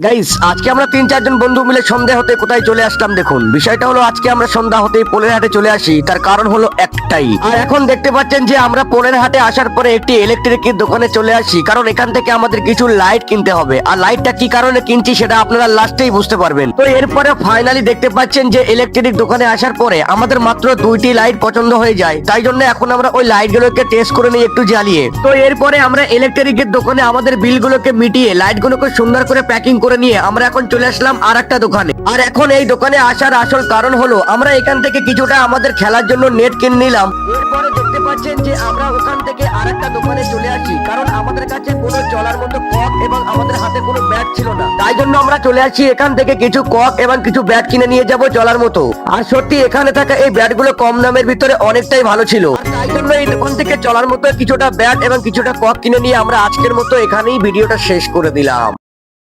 Guys, আজকে আমরা 3-4 জন বন্ধু মিলে সন্ধ্যা হতে কোথায় চলে আসলাম। দেখুন, বিষয়টা হলো আজকে আমরা সন্ধ্যা হতেই পোলের হাটে চলে আসি। তার কারণ হলো একটাই, আর এখন দেখতে পাচ্ছেন যে আমরা পোলের হাটে আসার পরে একটি ইলেকট্রিকের দোকানে চলে আসি, কারণ এখান থেকে আমাদের কিছু লাইট কিনতে হবে। আর লাইটটা কি কারণে কিনছি সেটা আপনারা লাস্টেই বুঝতে পারবেন। তো এরপরে ফাইনালি দেখতে পাচ্ছেন যে ইলেকট্রিক দোকানে আসার পরে আমাদের মাত্র 2টি লাইট পছন্দ হয়ে যায়। তাই জন্য এখন আমরা ওই লাইট গুলোকে টেস্ট করে নিই একটু জ্বালিয়ে। তো এরপরে আমরা ইলেকট্রিকের দোকানে আমাদের বিলগুলোকে মিটিয়ে লাইট গুলোকে সুন্দর করে প্যাকিং করে নিয়ে আমরা এখন চলে আসলাম আর একটা দোকানে। আর এখন এই দোকানে আসার আসল কারণ হলো আমরা এখান থেকে কিছুটা আমাদের খেলার জন্য নেট কিনে নিলাম। এরপরে দেখতে পাচ্ছেন যে আমরা ওখান থেকে আর একটা দোকানে চলে আসি, কারণ আমাদের কাছে কোনো চলার মতো কক এবং আমাদের হাতে কোনো ব্যাট ছিল না। তাই জন্য আমরা চলে আসি এখান থেকে কিছু কক এবং কিছু ব্যাট কিনে নিয়ে যাব চলার মতো। আর সত্যি এখানে থাকা এই ব্যাট গুলো কম দামের ভিতরে অনেকটাই ভালো ছিল। আর তাই জন্য এই দোকান থেকে চলার মতো কিছুটা ব্যাট এবং কিছুটা কক কিনে নিয়ে আমরা আজকের মতো এখানেই ভিডিওটা শেষ করে দিলাম।